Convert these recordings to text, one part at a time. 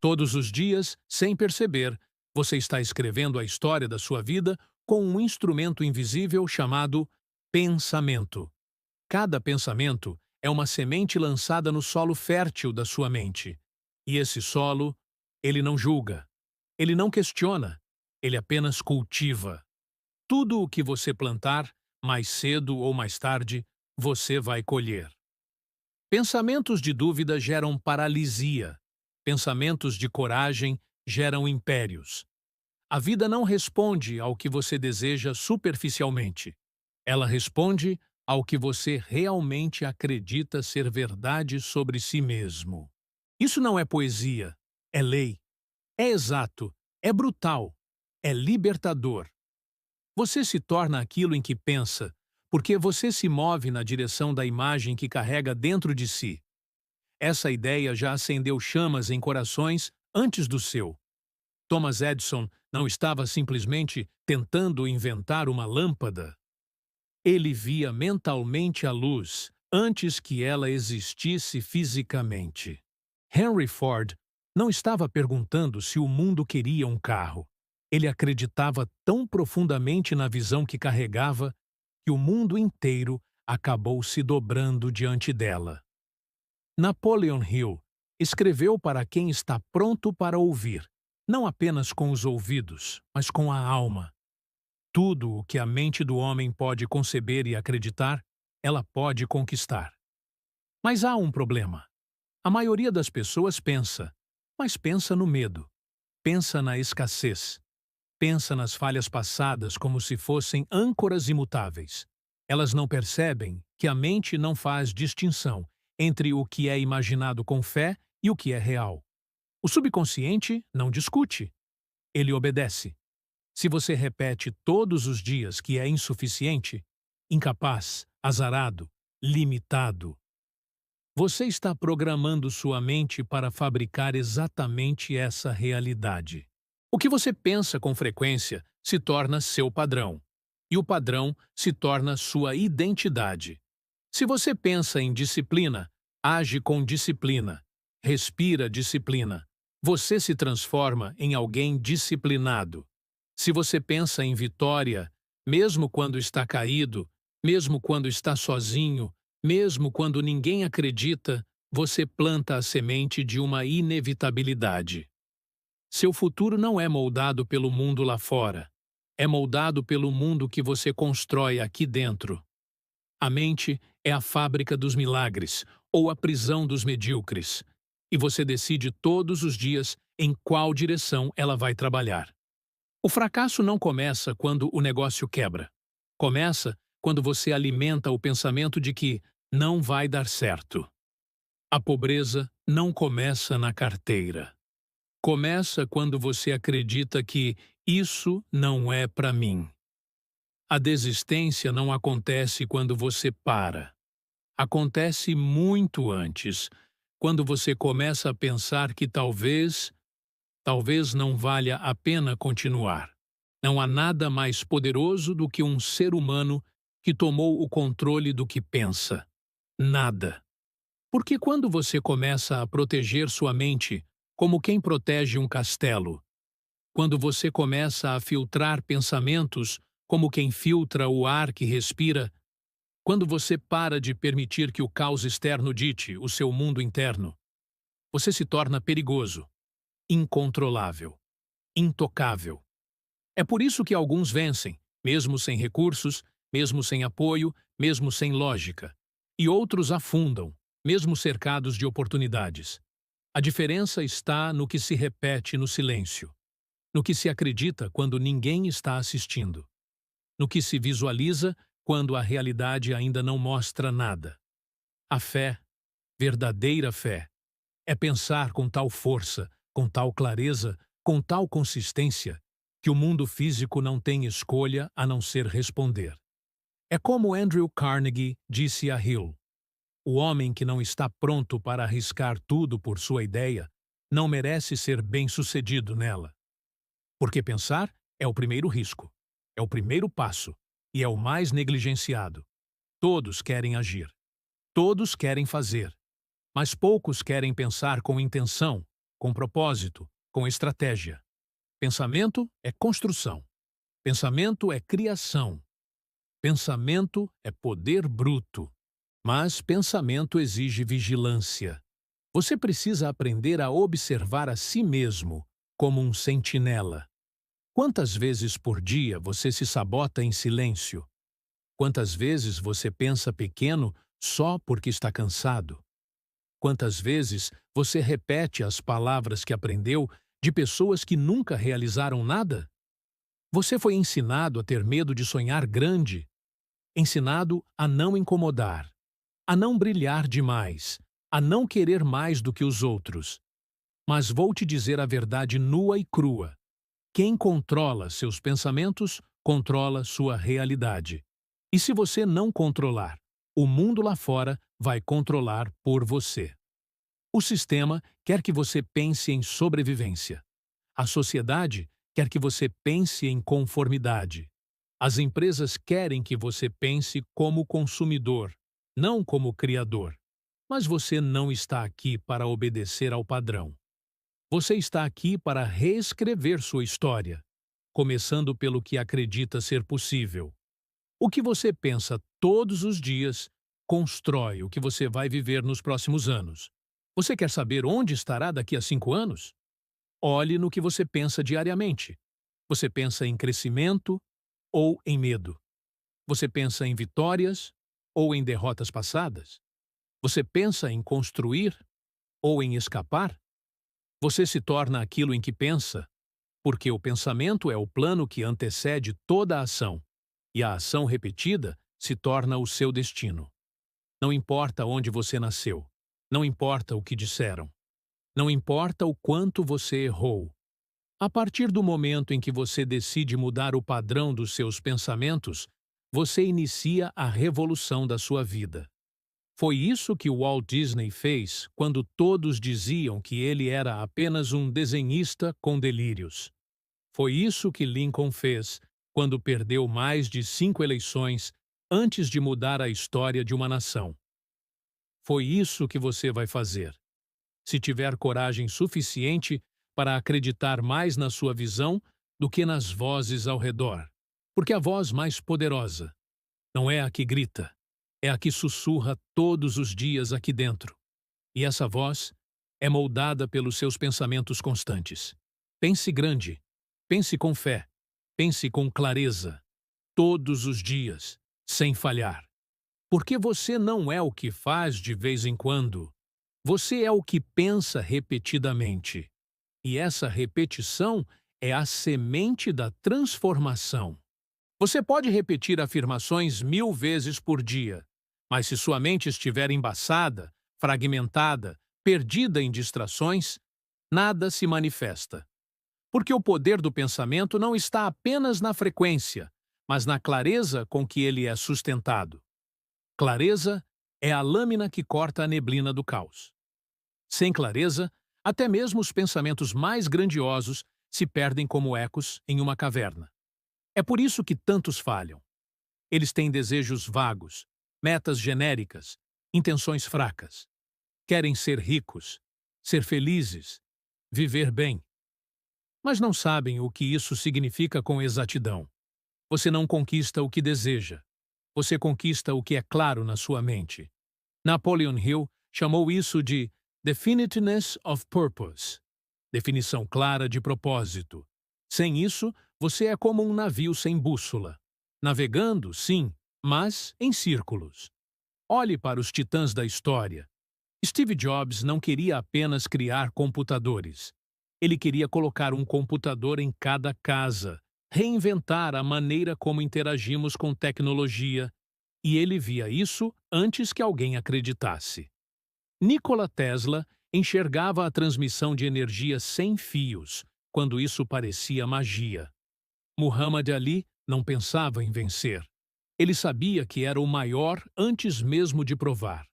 Todos os dias, sem perceber, você está escrevendo a história da sua vida com um instrumento invisível chamado pensamento. Cada pensamento é uma semente lançada no solo fértil da sua mente. E esse solo, ele não julga, ele não questiona, ele apenas cultiva. Tudo o que você plantar, mais cedo ou mais tarde, você vai colher. Pensamentos de dúvida geram paralisia. Pensamentos de coragem geram impérios. A vida não responde ao que você deseja superficialmente. Ela responde ao que você realmente acredita ser verdade sobre si mesmo. Isso não é poesia, é lei. É exato, é brutal, é libertador. Você se torna aquilo em que pensa, porque você se move na direção da imagem que carrega dentro de si. Essa ideia já acendeu chamas em corações antes do seu. Thomas Edison não estava simplesmente tentando inventar uma lâmpada. Ele via mentalmente a luz antes que ela existisse fisicamente. Henry Ford não estava perguntando se o mundo queria um carro. Ele acreditava tão profundamente na visão que carregava que o mundo inteiro acabou se dobrando diante dela. Napoleon Hill escreveu para quem está pronto para ouvir, não apenas com os ouvidos, mas com a alma. Tudo o que a mente do homem pode conceber e acreditar, ela pode conquistar. Mas há um problema. A maioria das pessoas pensa, mas pensa no medo, pensa na escassez, pensa nas falhas passadas como se fossem âncoras imutáveis. Elas não percebem que a mente não faz distinção entre o que é imaginado com fé e o que é real. O subconsciente não discute, ele obedece. Se você repete todos os dias que é insuficiente, incapaz, azarado, limitado, você está programando sua mente para fabricar exatamente essa realidade. O que você pensa com frequência se torna seu padrão, e o padrão se torna sua identidade. Se você pensa em disciplina, age com disciplina, respira disciplina, você se transforma em alguém disciplinado. Se você pensa em vitória, mesmo quando está caído, mesmo quando está sozinho, mesmo quando ninguém acredita, você planta a semente de uma inevitabilidade. Seu futuro não é moldado pelo mundo lá fora. É moldado pelo mundo que você constrói aqui dentro. A mente é a fábrica dos milagres ou a prisão dos medíocres. E você decide todos os dias em qual direção ela vai trabalhar. O fracasso não começa quando o negócio quebra. Começa quando você alimenta o pensamento de que não vai dar certo. A pobreza não começa na carteira. Começa quando você acredita que isso não é para mim. A desistência não acontece quando você para. Acontece muito antes, quando você começa a pensar que talvez não valha a pena continuar. Não há nada mais poderoso do que um ser humano que tomou o controle do que pensa. Nada. Porque quando você começa a proteger sua mente como quem protege um castelo, quando você começa a filtrar pensamentos como quem filtra o ar que respira, quando você para de permitir que o caos externo dite o seu mundo interno, você se torna perigoso, incontrolável, intocável. É por isso que alguns vencem, mesmo sem recursos, mesmo sem apoio, mesmo sem lógica. E outros afundam, mesmo cercados de oportunidades. A diferença está no que se repete no silêncio, no que se acredita quando ninguém está assistindo, no que se visualiza quando a realidade ainda não mostra nada. A fé, verdadeira fé, é pensar com tal força, com tal clareza, com tal consistência, que o mundo físico não tem escolha a não ser responder. É como Andrew Carnegie disse a Hill: o homem que não está pronto para arriscar tudo por sua ideia não merece ser bem-sucedido nela. Porque pensar é o primeiro risco, é o primeiro passo e é o mais negligenciado. Todos querem agir, todos querem fazer, mas poucos querem pensar com intenção, com propósito, com estratégia. Pensamento é construção. Pensamento é criação. Pensamento é poder bruto. Mas pensamento exige vigilância. Você precisa aprender a observar a si mesmo como um sentinela. Quantas vezes por dia você se sabota em silêncio? Quantas vezes você pensa pequeno só porque está cansado? Quantas vezes você repete as palavras que aprendeu de pessoas que nunca realizaram nada? Você foi ensinado a ter medo de sonhar grande, ensinado a não incomodar, a não brilhar demais, a não querer mais do que os outros. Mas vou te dizer a verdade nua e crua. Quem controla seus pensamentos, controla sua realidade. E se você não controlar, o mundo lá fora vai controlar por você. O sistema quer que você pense em sobrevivência. A sociedade quer que você pense em conformidade. As empresas querem que você pense como consumidor, não como criador. Mas você não está aqui para obedecer ao padrão. Você está aqui para reescrever sua história, começando pelo que acredita ser possível. O que você pensa todos os dias constrói o que você vai viver nos próximos anos. Você quer saber onde estará daqui a 5 anos? Olhe no que você pensa diariamente. Você pensa em crescimento ou em medo? Você pensa em vitórias ou em derrotas passadas? Você pensa em construir ou em escapar? Você se torna aquilo em que pensa, porque o pensamento é o plano que antecede toda a ação, e a ação repetida se torna o seu destino. Não importa onde você nasceu, não importa o que disseram, não importa o quanto você errou. A partir do momento em que você decide mudar o padrão dos seus pensamentos, você inicia a revolução da sua vida. Foi isso que Walt Disney fez quando todos diziam que ele era apenas um desenhista com delírios. Foi isso que Lincoln fez quando perdeu mais de 5 eleições antes de mudar a história de uma nação. Foi isso que você vai fazer, se tiver coragem suficiente para acreditar mais na sua visão do que nas vozes ao redor. Porque a voz mais poderosa não é a que grita, é a que sussurra todos os dias aqui dentro. E essa voz é moldada pelos seus pensamentos constantes. Pense grande, pense com fé, pense com clareza, todos os dias, sem falhar. Porque você não é o que faz de vez em quando. Você é o que pensa repetidamente. E essa repetição é a semente da transformação. Você pode repetir afirmações 1000 vezes por dia, mas se sua mente estiver embaçada, fragmentada, perdida em distrações, nada se manifesta. Porque o poder do pensamento não está apenas na frequência, mas na clareza com que ele é sustentado. Clareza é a lâmina que corta a neblina do caos. Sem clareza, até mesmo os pensamentos mais grandiosos se perdem como ecos em uma caverna. É por isso que tantos falham. Eles têm desejos vagos, metas genéricas, intenções fracas. Querem ser ricos, ser felizes, viver bem. Mas não sabem o que isso significa com exatidão. Você não conquista o que deseja. Você conquista o que é claro na sua mente. Napoleon Hill chamou isso de definiteness of purpose, definição clara de propósito. Sem isso, você é como um navio sem bússola. Navegando, sim, mas em círculos. Olhe para os titãs da história. Steve Jobs não queria apenas criar computadores. Ele queria colocar um computador em cada casa, reinventar a maneira como interagimos com tecnologia, e ele via isso antes que alguém acreditasse. Nikola Tesla enxergava a transmissão de energia sem fios, quando isso parecia magia. Muhammad Ali não pensava em vencer. Ele sabia que era o maior antes mesmo de provar.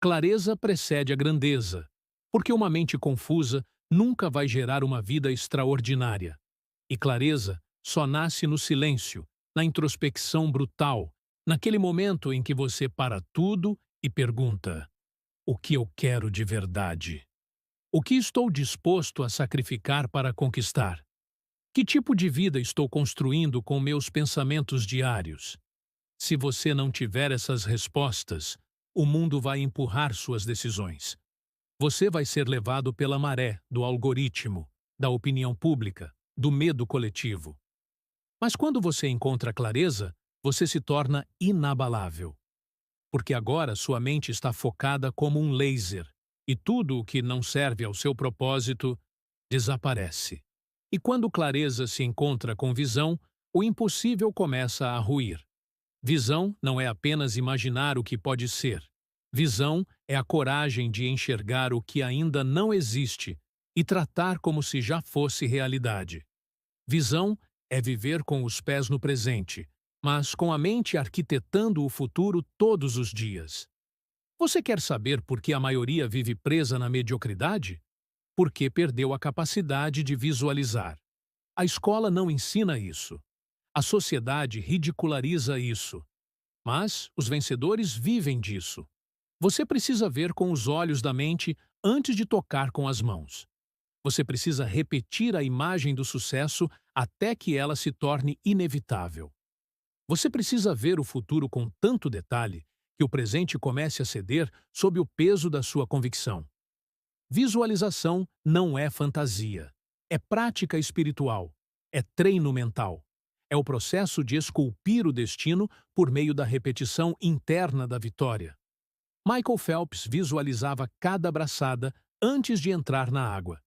Clareza precede a grandeza, porque uma mente confusa nunca vai gerar uma vida extraordinária. E clareza só nasce no silêncio, na introspecção brutal, naquele momento em que você para tudo e pergunta: o que eu quero de verdade? O que estou disposto a sacrificar para conquistar? Que tipo de vida estou construindo com meus pensamentos diários? Se você não tiver essas respostas, o mundo vai empurrar suas decisões. Você vai ser levado pela maré do algoritmo, da opinião pública, do medo coletivo. Mas quando você encontra clareza, você se torna inabalável. Porque agora sua mente está focada como um laser, e tudo o que não serve ao seu propósito desaparece. E quando clareza se encontra com visão, o impossível começa a ruir. Visão não é apenas imaginar o que pode ser. Visão é a coragem de enxergar o que ainda não existe e tratar como se já fosse realidade. Visão é viver com os pés no presente, mas com a mente arquitetando o futuro todos os dias. Você quer saber por que a maioria vive presa na mediocridade? Porque perdeu a capacidade de visualizar. A escola não ensina isso. A sociedade ridiculariza isso. Mas os vencedores vivem disso. Você precisa ver com os olhos da mente antes de tocar com as mãos. Você precisa repetir a imagem do sucesso até que ela se torne inevitável. Você precisa ver o futuro com tanto detalhe que o presente comece a ceder sob o peso da sua convicção. Visualização não é fantasia. É prática espiritual. É treino mental. É o processo de esculpir o destino por meio da repetição interna da vitória. Michael Phelps visualizava cada braçada antes de entrar na água.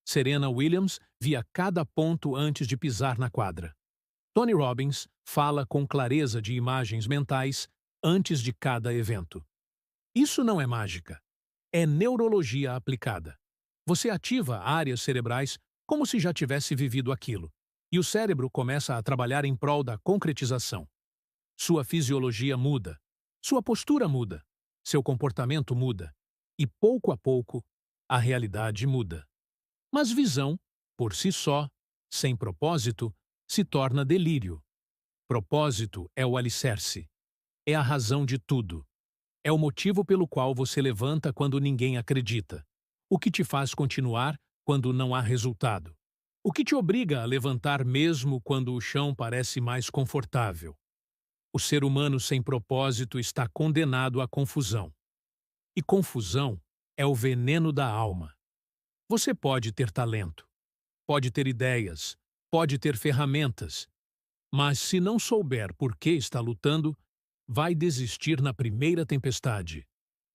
Serena Williams via cada ponto antes de pisar na quadra. Tony Robbins fala com clareza de imagens mentais antes de cada evento. Isso não é mágica. É neurologia aplicada. Você ativa áreas cerebrais como se já tivesse vivido aquilo, e o cérebro começa a trabalhar em prol da concretização. Sua fisiologia muda, sua postura muda, seu comportamento muda, e pouco a pouco, a realidade muda. Mas visão, por si só, sem propósito, se torna delírio. Propósito é o alicerce. É a razão de tudo. É o motivo pelo qual você levanta quando ninguém acredita. O que te faz continuar quando não há resultado. O que te obriga a levantar mesmo quando o chão parece mais confortável. O ser humano sem propósito está condenado à confusão. E confusão é o veneno da alma. Você pode ter talento, pode ter ideias, pode ter ferramentas, mas se não souber por que está lutando, vai desistir na primeira tempestade.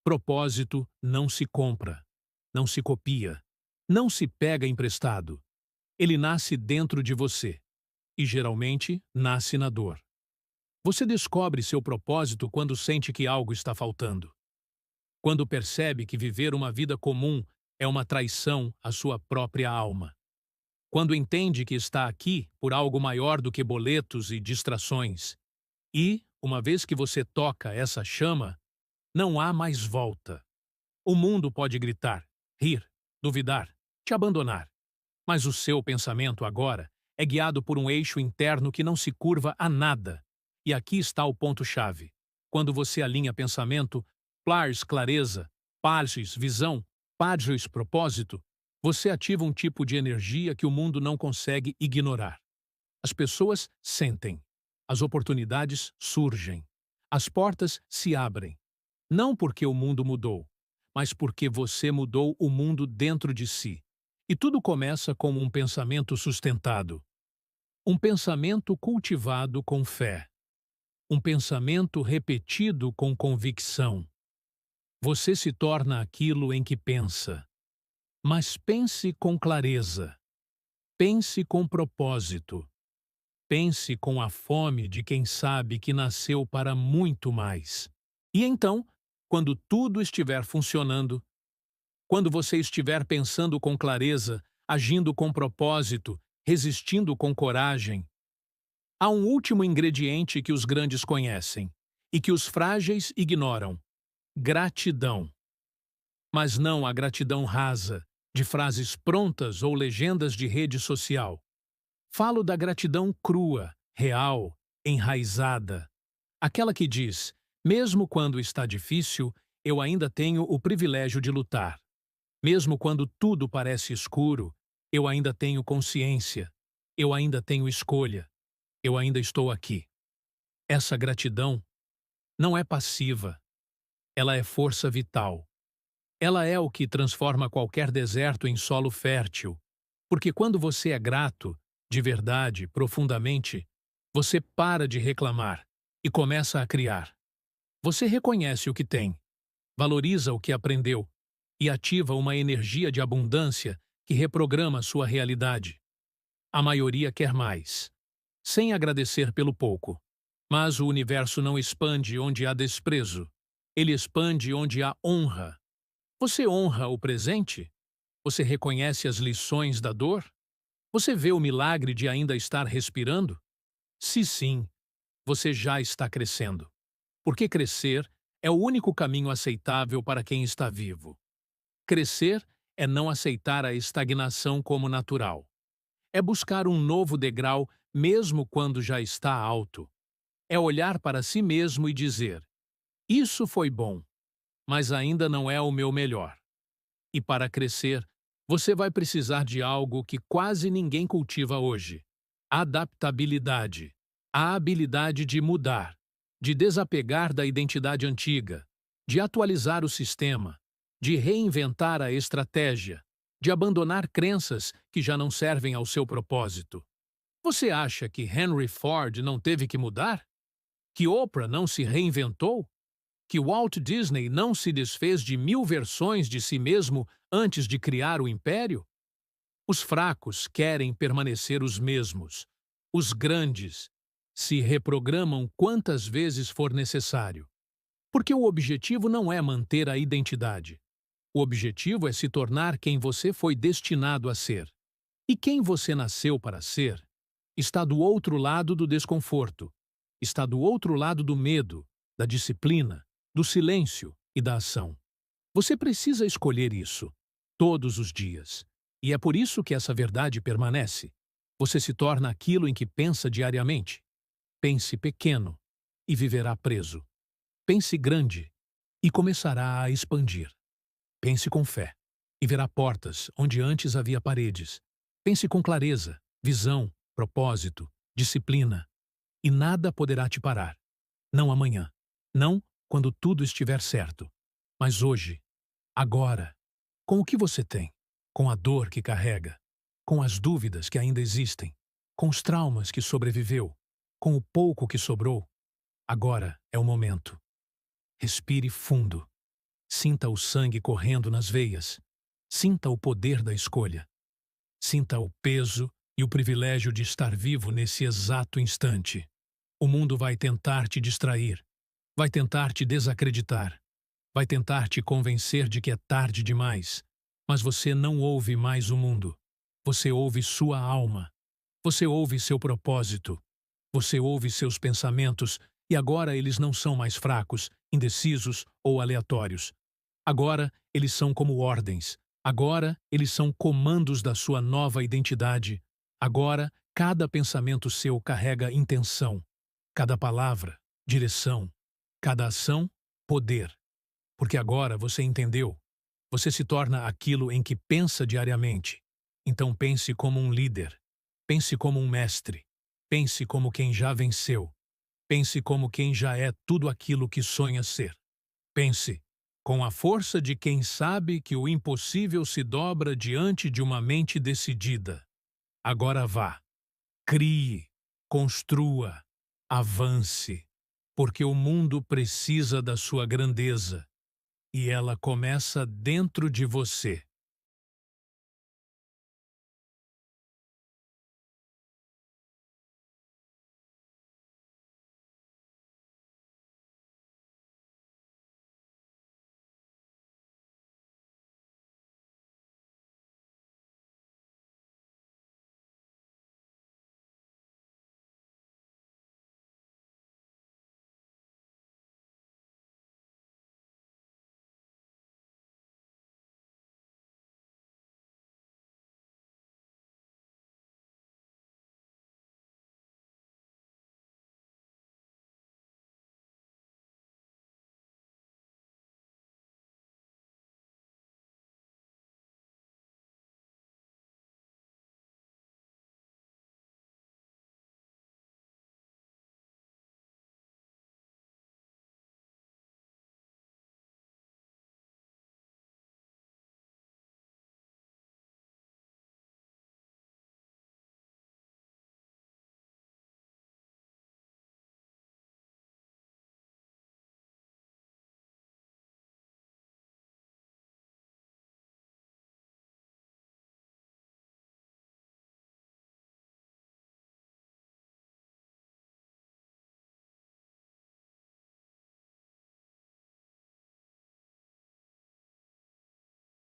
Propósito não se compra, não se copia, não se pega emprestado. Ele nasce dentro de você e, geralmente, nasce na dor. Você descobre seu propósito quando sente que algo está faltando. Quando percebe que viver uma vida comum é uma traição à sua própria alma. Quando entende que está aqui por algo maior do que boletos e distrações. E, uma vez que você toca essa chama, não há mais volta. O mundo pode gritar, rir, duvidar, te abandonar. Mas o seu pensamento agora é guiado por um eixo interno que não se curva a nada. E aqui está o ponto-chave. Quando você alinha pensamento, plars clareza, parsis visão, padres propósito, você ativa um tipo de energia que o mundo não consegue ignorar. As pessoas sentem. As oportunidades surgem. As portas se abrem. Não porque o mundo mudou, mas porque você mudou o mundo dentro de si. E tudo começa com um pensamento sustentado. Um pensamento cultivado com fé. Um pensamento repetido com convicção. Você se torna aquilo em que pensa. Mas pense com clareza. Pense com propósito. Pense com a fome de quem sabe que nasceu para muito mais. E então, quando tudo estiver funcionando, quando você estiver pensando com clareza, agindo com propósito, resistindo com coragem, há um último ingrediente que os grandes conhecem e que os frágeis ignoram: gratidão. Mas não a gratidão rasa, de frases prontas ou legendas de rede social. Falo da gratidão crua, real, enraizada. Aquela que diz, mesmo quando está difícil, eu ainda tenho o privilégio de lutar. Mesmo quando tudo parece escuro, eu ainda tenho consciência, eu ainda tenho escolha, eu ainda estou aqui. Essa gratidão não é passiva, ela é força vital. Ela é o que transforma qualquer deserto em solo fértil, porque quando você é grato, de verdade, profundamente, você para de reclamar e começa a criar. Você reconhece o que tem, valoriza o que aprendeu e ativa uma energia de abundância que reprograma sua realidade. A maioria quer mais, sem agradecer pelo pouco. Mas o universo não expande onde há desprezo, ele expande onde há honra. Você honra o presente? Você reconhece as lições da dor? Você vê o milagre de ainda estar respirando? Se sim, você já está crescendo. Porque crescer é o único caminho aceitável para quem está vivo. Crescer é não aceitar a estagnação como natural. É buscar um novo degrau mesmo quando já está alto. É olhar para si mesmo e dizer: isso foi bom, mas ainda não é o meu melhor. E para crescer, você vai precisar de algo que quase ninguém cultiva hoje: adaptabilidade. A habilidade de mudar, de desapegar da identidade antiga, de atualizar o sistema, de reinventar a estratégia, de abandonar crenças que já não servem ao seu propósito. Você acha que Henry Ford não teve que mudar? Que Oprah não se reinventou? Que Walt Disney não se desfez de 1000 versões de si mesmo antes de criar o império? Os fracos querem permanecer os mesmos. Os grandes se reprogramam quantas vezes for necessário. Porque o objetivo não é manter a identidade. O objetivo é se tornar quem você foi destinado a ser. E quem você nasceu para ser está do outro lado do desconforto, está do outro lado do medo, da disciplina, do silêncio e da ação. Você precisa escolher isso, todos os dias. E é por isso que essa verdade permanece. Você se torna aquilo em que pensa diariamente. Pense pequeno e viverá preso. Pense grande e começará a expandir. Pense com fé e verá portas onde antes havia paredes. Pense com clareza, visão, propósito, disciplina. E nada poderá te parar. Não amanhã. Não quando tudo estiver certo. Mas hoje, agora, com o que você tem, com a dor que carrega, com as dúvidas que ainda existem, com os traumas que sobreviveu, com o pouco que sobrou, agora é o momento. Respire fundo. Sinta o sangue correndo nas veias. Sinta o poder da escolha. Sinta o peso e o privilégio de estar vivo nesse exato instante. O mundo vai tentar te distrair, vai tentar te desacreditar, vai tentar te convencer de que é tarde demais. Mas você não ouve mais o mundo. Você ouve sua alma. Você ouve seu propósito. Você ouve seus pensamentos e agora eles não são mais fracos, indecisos ou aleatórios. Agora eles são como ordens. Agora eles são comandos da sua nova identidade. Agora cada pensamento seu carrega intenção. Cada palavra, direção. Cada ação, poder. Porque agora você entendeu. Você se torna aquilo em que pensa diariamente. Então pense como um líder. Pense como um mestre. Pense como quem já venceu. Pense como quem já é tudo aquilo que sonha ser. Pense com a força de quem sabe que o impossível se dobra diante de uma mente decidida. Agora vá. Crie. Construa. Avance. Porque o mundo precisa da sua grandeza. E ela começa dentro de você.